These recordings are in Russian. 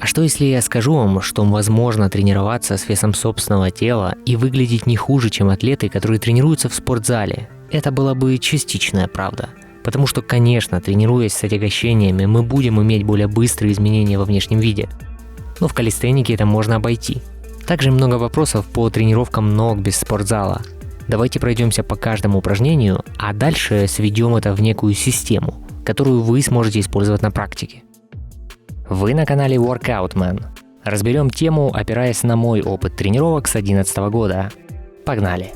А что если я скажу вам, что возможно тренироваться с весом собственного тела и выглядеть не хуже, чем атлеты, которые тренируются в спортзале? Это была бы частичная правда. Потому что, конечно, тренируясь с отягощениями, мы будем иметь более быстрые изменения во внешнем виде. Но в калистенике это можно обойти. Также много вопросов по тренировкам ног без спортзала. Давайте пройдемся по каждому упражнению, а дальше сведем это в некую систему, которую вы сможете использовать на практике. Вы на канале Workout Man. Разберем тему, опираясь на мой опыт тренировок с 2011 года. Погнали!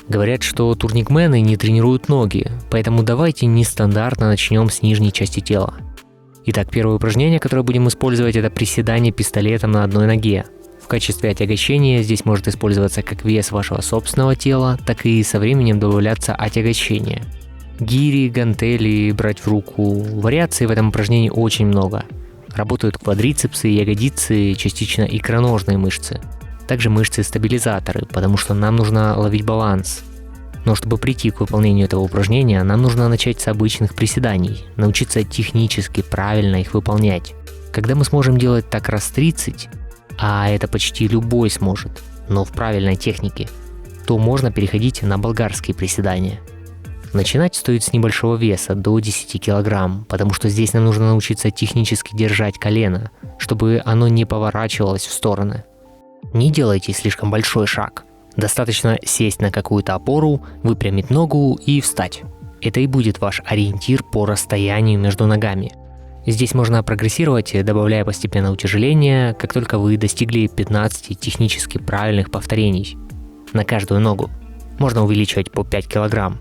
Говорят, что турникмены не тренируют ноги, поэтому давайте нестандартно начнем с нижней части тела. Итак, первое упражнение, которое будем использовать, это приседание пистолетом на одной ноге. В качестве отягощения здесь может использоваться как вес вашего собственного тела, так и со временем добавляться отягощение. Гири, гантели брать в руку. Вариаций в этом упражнении очень много. Работают квадрицепсы, ягодицы, частично икроножные мышцы. Также мышцы-стабилизаторы, потому что нам нужно ловить баланс. Но чтобы прийти к выполнению этого упражнения, нам нужно начать с обычных приседаний, научиться технически правильно их выполнять. Когда мы сможем делать так раз 30, а это почти любой сможет, но в правильной технике, то можно переходить на болгарские приседания. Начинать стоит с небольшого веса, до 10 кг, потому что здесь нам нужно научиться технически держать колено, чтобы оно не поворачивалось в стороны. Не делайте слишком большой шаг. Достаточно сесть на какую-то опору, выпрямить ногу и встать. Это и будет ваш ориентир по расстоянию между ногами. Здесь можно прогрессировать, добавляя постепенно утяжеление, как только вы достигли 15 технически правильных повторений на каждую ногу. Можно увеличивать по 5 кг.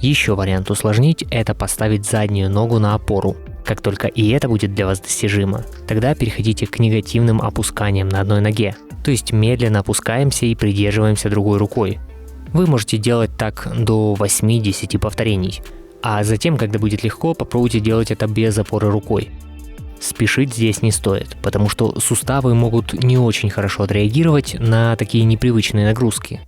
Еще вариант усложнить – это поставить заднюю ногу на опору. Как только и это будет для вас достижимо, тогда переходите к негативным опусканиям на одной ноге. То есть медленно опускаемся и придерживаемся другой рукой. Вы можете делать так до 8-10 повторений, а затем, когда будет легко, попробуйте делать это без опоры рукой. Спешить здесь не стоит, потому что суставы могут не очень хорошо отреагировать на такие непривычные нагрузки.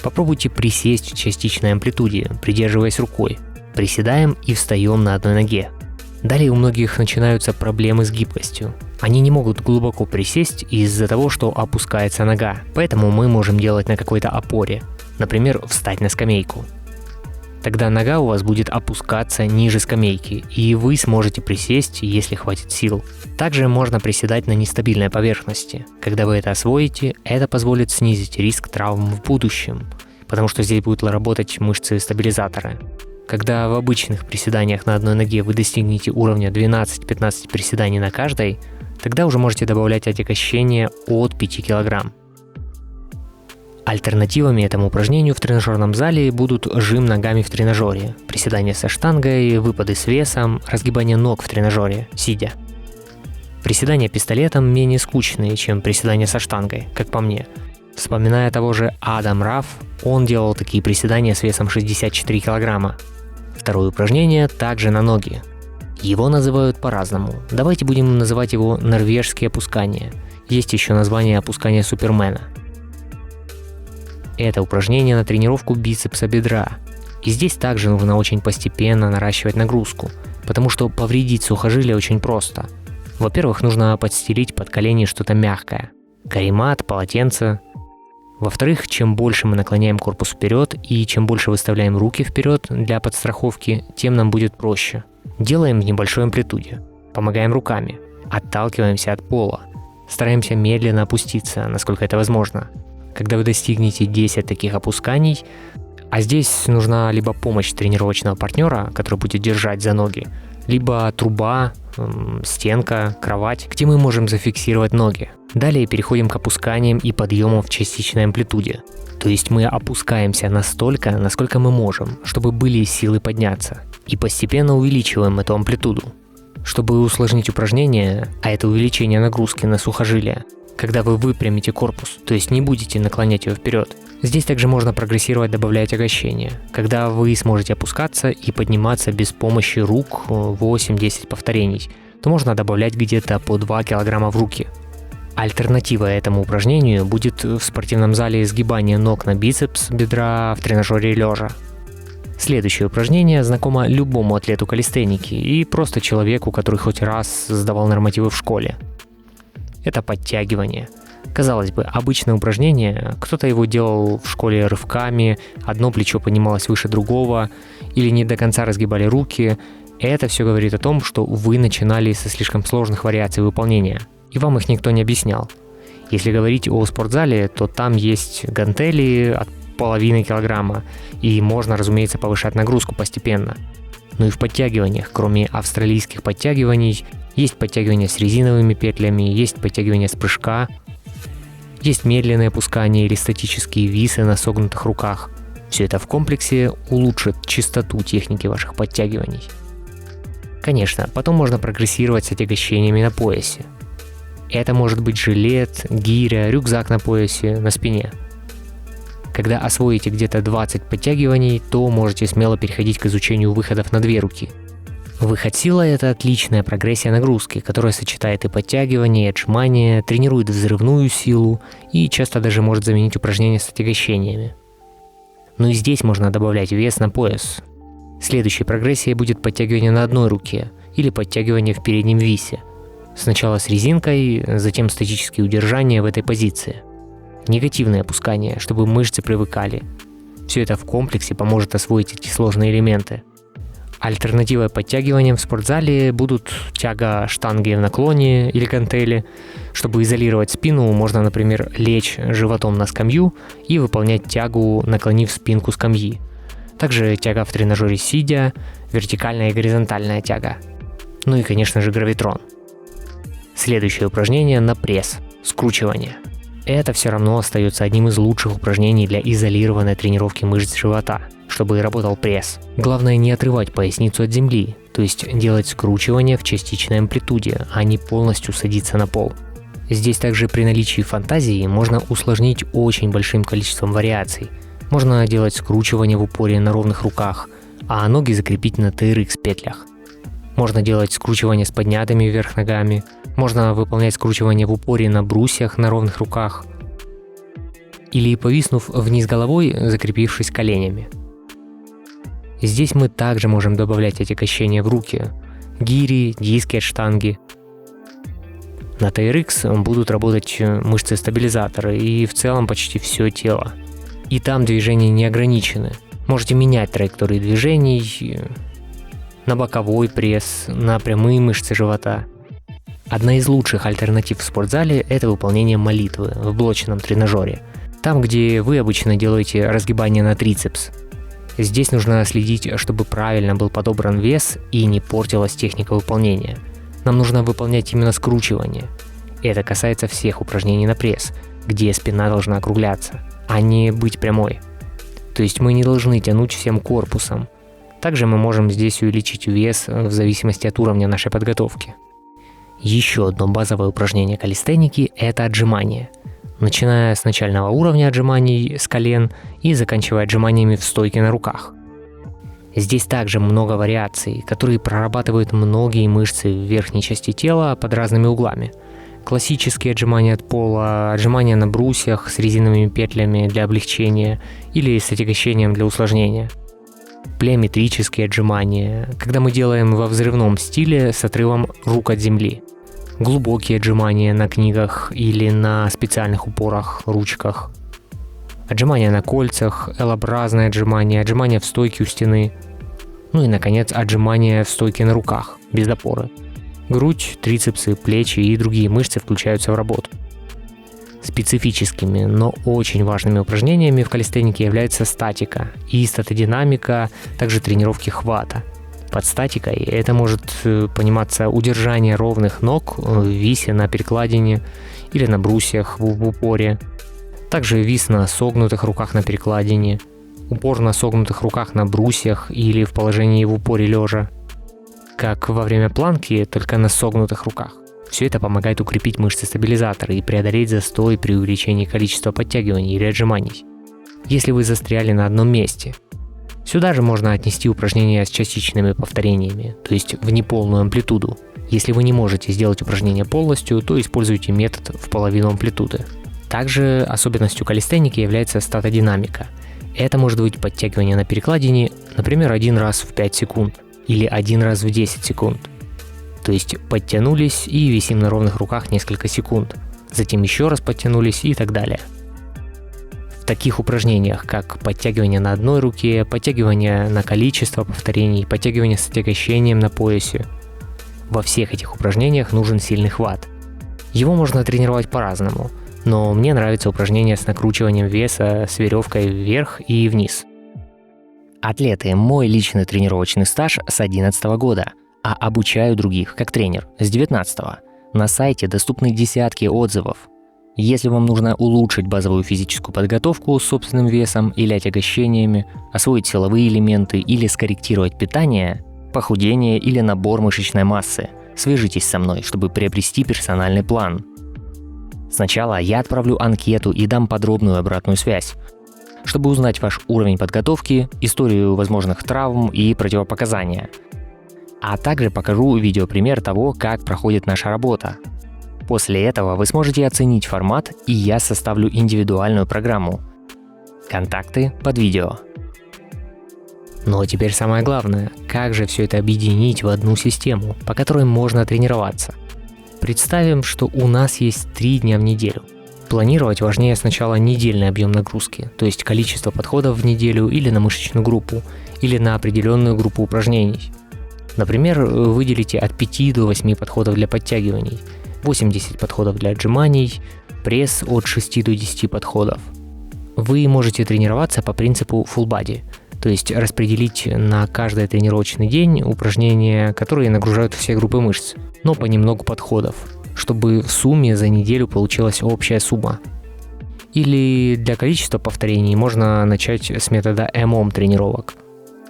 Попробуйте присесть в частичной амплитуде, придерживаясь рукой. Приседаем и встаем на одной ноге. Далее у многих начинаются проблемы с гибкостью. Они не могут глубоко присесть из-за того, что опускается нога, поэтому мы можем делать на какой-то опоре, например, встать на скамейку. Тогда нога у вас будет опускаться ниже скамейки, и вы сможете присесть, если хватит сил. Также можно приседать на нестабильной поверхности. Когда вы это освоите, это позволит снизить риск травм в будущем, потому что здесь будут работать мышцы-стабилизаторы. Когда в обычных приседаниях на одной ноге вы достигнете уровня 12-15 приседаний на каждой, тогда уже можете добавлять отягощения от 5 кг. Альтернативами этому упражнению в тренажерном зале будут жим ногами в тренажере, приседания со штангой, выпады с весом, разгибание ног в тренажере, сидя. Приседания пистолетом менее скучные, чем приседания со штангой, как по мне. Вспоминая того же Адам Раф, он делал такие приседания с весом 64 кг. Второе упражнение также на ноги. Его называют по-разному. Давайте будем называть его норвежские опускания. Есть еще название опускания Супермена. Это упражнение на тренировку бицепса бедра. И здесь также нужно очень постепенно наращивать нагрузку, потому что повредить сухожилие очень просто. Во-первых, нужно подстелить под колени что-то мягкое. Каремат, полотенце. Во-вторых, чем больше мы наклоняем корпус вперед и чем больше выставляем руки вперед для подстраховки, тем нам будет проще. Делаем в небольшой амплитуде. Помогаем руками. Отталкиваемся от пола. Стараемся медленно опуститься, насколько это возможно. Когда вы достигнете 10 таких опусканий, а здесь нужна либо помощь тренировочного партнера, который будет держать за ноги, либо труба, стенка, кровать, где мы можем зафиксировать ноги. Далее переходим к опусканиям и подъемам в частичной амплитуде. То есть мы опускаемся настолько, насколько мы можем, чтобы были силы подняться. И постепенно увеличиваем эту амплитуду. Чтобы усложнить упражнение, а это увеличение нагрузки на сухожилие, когда вы выпрямите корпус, то есть не будете наклонять его вперед. Здесь также можно прогрессировать, добавляя отягощения. Когда вы сможете опускаться и подниматься без помощи рук 8-10 повторений, то можно добавлять где-то по 2 кг в руки. Альтернатива этому упражнению будет в спортивном зале сгибание ног на бицепс бедра в тренажере лежа. Следующее упражнение знакомо любому атлету калистеники и просто человеку, который хоть раз сдавал нормативы в школе. Это подтягивание. Казалось бы, обычное упражнение, кто-то его делал в школе рывками, одно плечо поднималось выше другого, или не до конца разгибали руки. Это все говорит о том, что вы начинали со слишком сложных вариаций выполнения, и вам их никто не объяснял. Если говорить о спортзале, то там есть гантели от половины килограмма, и можно, разумеется, повышать нагрузку постепенно. Ну и в подтягиваниях, кроме австралийских подтягиваний, есть подтягивания с резиновыми петлями, есть подтягивания с прыжка, есть медленное опускание или статические висы на согнутых руках. Все это в комплексе улучшит чистоту техники ваших подтягиваний. Конечно, потом можно прогрессировать с отягощениями на поясе. Это может быть жилет, гиря, рюкзак на поясе, на спине. Когда освоите где-то 20 подтягиваний, то можете смело переходить к изучению выходов на 2 руки. Выход сила – это отличная прогрессия нагрузки, которая сочетает и подтягивания, и отжимания, тренирует взрывную силу и часто даже может заменить упражнения с отягощениями. Но и здесь можно добавлять вес на пояс. Следующей прогрессией будет подтягивание на одной руке или подтягивание в переднем висе. Сначала с резинкой, затем статические удержания в этой позиции. Негативное опускание, чтобы мышцы привыкали. Все это в комплексе поможет освоить эти сложные элементы. Альтернативой подтягиваниям в спортзале будут тяга штанги в наклоне или гантели. Чтобы изолировать спину, можно, например, лечь животом на скамью и выполнять тягу, наклонив спинку скамьи. Также тяга в тренажере сидя, вертикальная и горизонтальная тяга. Ну и, конечно же, гравитрон. Следующее упражнение на пресс – скручивание. Это все равно остается одним из лучших упражнений для изолированной тренировки мышц живота, чтобы работал пресс. Главное не отрывать поясницу от земли, то есть делать скручивание в частичной амплитуде, а не полностью садиться на пол. Здесь также при наличии фантазии можно усложнить очень большим количеством вариаций. Можно делать скручивание в упоре на ровных руках, а ноги закрепить на TRX петлях. Можно делать скручивание с поднятыми вверх ногами, можно выполнять скручивание в упоре на брусьях на ровных руках или повиснув вниз головой, закрепившись коленями. Здесь мы также можем добавлять отягощения в руки, гири, диски от штанги. На TRX будут работать мышцы-стабилизаторы и в целом почти все тело. И там движения не ограничены. Можете менять траектории движений на боковой пресс, на прямые мышцы живота. Одна из лучших альтернатив в спортзале – это выполнение молитвы в блочном тренажере. Там, где вы обычно делаете разгибание на трицепс. Здесь нужно следить, чтобы правильно был подобран вес и не портилась техника выполнения. Нам нужно выполнять именно скручивание. Это касается всех упражнений на пресс, где спина должна округляться, а не быть прямой. То есть мы не должны тянуть всем корпусом. Также мы можем здесь увеличить вес в зависимости от уровня нашей подготовки. Еще одно базовое упражнение калистеники – это отжимания. Начиная с начального уровня отжиманий с колен и заканчивая отжиманиями в стойке на руках. Здесь также много вариаций, которые прорабатывают многие мышцы в верхней части тела под разными углами. Классические отжимания от пола, отжимания на брусьях с резиновыми петлями для облегчения или с отягощением для усложнения. Плеометрические отжимания, когда мы делаем во взрывном стиле с отрывом рук от земли. Глубокие отжимания на книгах или на специальных упорах, ручках. Отжимания на кольцах, L-образные отжимания, отжимания в стойке у стены. Ну и, наконец, отжимания в стойке на руках, без опоры. Грудь, трицепсы, плечи и другие мышцы включаются в работу. Специфическими, но очень важными упражнениями в калистенике являются статика и статодинамика, также тренировки хвата. Под статикой это может пониматься удержание ровных ног в висе на перекладине или на брусьях в упоре. Также вис на согнутых руках на перекладине, упор на согнутых руках на брусьях или в положении в упоре лежа. Как во время планки, только на согнутых руках. Все это помогает укрепить мышцы-стабилизаторы и преодолеть застой при увеличении количества подтягиваний или отжиманий. Если вы застряли на одном месте, сюда же можно отнести упражнения с частичными повторениями, то есть в неполную амплитуду. Если вы не можете сделать упражнение полностью, то используйте метод в половину амплитуды. Также особенностью калистеники является статодинамика. Это может быть подтягивание на перекладине, например, 1 раз в 5 секунд или 1 раз в 10 секунд. То есть подтянулись и висим на ровных руках несколько секунд, затем еще раз подтянулись и так далее. В таких упражнениях, как подтягивание на одной руке, подтягивание на количество повторений, подтягивание с отягощением на поясе, во всех этих упражнениях нужен сильный хват. Его можно тренировать по-разному, но мне нравится упражнение с накручиванием веса с веревкой вверх и вниз. Атлеты, мой личный тренировочный стаж с 2011 года, а обучаю других как тренер с 2019. На сайте доступны десятки отзывов. Если вам нужно улучшить базовую физическую подготовку с собственным весом или отягощениями, освоить силовые элементы или скорректировать питание, похудение или набор мышечной массы, свяжитесь со мной, чтобы приобрести персональный план. Сначала я отправлю анкету и дам подробную обратную связь, чтобы узнать ваш уровень подготовки, историю возможных травм и противопоказания. А также покажу видеопример того, как проходит наша работа. После этого вы сможете оценить формат, и я составлю индивидуальную программу. Контакты под видео. Но теперь самое главное, как же все это объединить в одну систему, по которой можно тренироваться? Представим, что у нас есть 3 дня в неделю. Планировать важнее сначала недельный объем нагрузки, то есть количество подходов в неделю или на мышечную группу, или на определенную группу упражнений. Например, выделите от 5 до 8 подходов для подтягиваний, 80 подходов для отжиманий, пресс от 6 до 10 подходов. Вы можете тренироваться по принципу full body, то есть распределить на каждый тренировочный день упражнения, которые нагружают все группы мышц, но понемногу подходов, чтобы в сумме за неделю получилась общая сумма. Или для количества повторений можно начать с метода EMOM тренировок.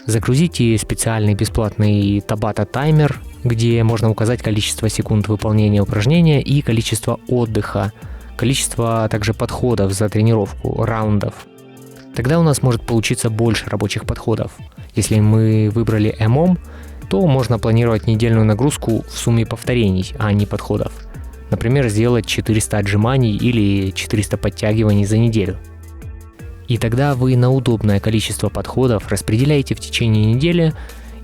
Загрузите специальный бесплатный Tabata таймер, где можно указать количество секунд выполнения упражнения и количество отдыха, количество также подходов за тренировку, раундов. Тогда у нас может получиться больше рабочих подходов. Если мы выбрали EMOM, то можно планировать недельную нагрузку в сумме повторений, а не подходов. Например, сделать 400 отжиманий или 400 подтягиваний за неделю. И тогда вы на удобное количество подходов распределяете в течение недели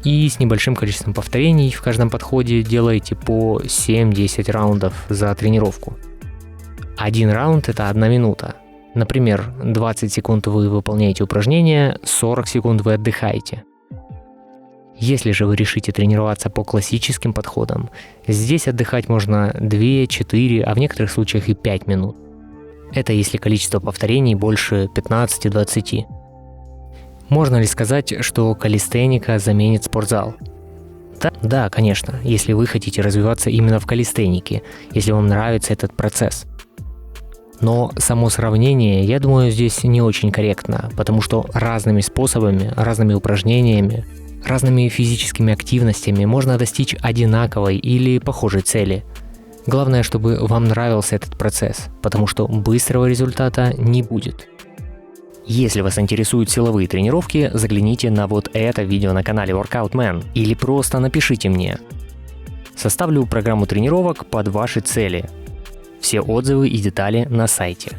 и с небольшим количеством повторений в каждом подходе делаете по 7-10 раундов за тренировку. Один раунд – это 1 минута. Например, 20 секунд вы выполняете упражнение, 40 секунд вы отдыхаете. Если же вы решите тренироваться по классическим подходам, здесь отдыхать можно 2, 4, а в некоторых случаях и 5 минут. Это если количество повторений больше 15-20. Можно ли сказать, что калистеника заменит спортзал? Да, конечно, если вы хотите развиваться именно в калистенике, если вам нравится этот процесс. Но само сравнение, я думаю, здесь не очень корректно, потому что разными способами, разными упражнениями, разными физическими активностями можно достичь одинаковой или похожей цели. Главное, чтобы вам нравился этот процесс, потому что быстрого результата не будет. Если вас интересуют силовые тренировки, загляните на вот это видео на канале Workout Man или просто напишите мне. Составлю программу тренировок под ваши цели. Все отзывы и детали на сайте.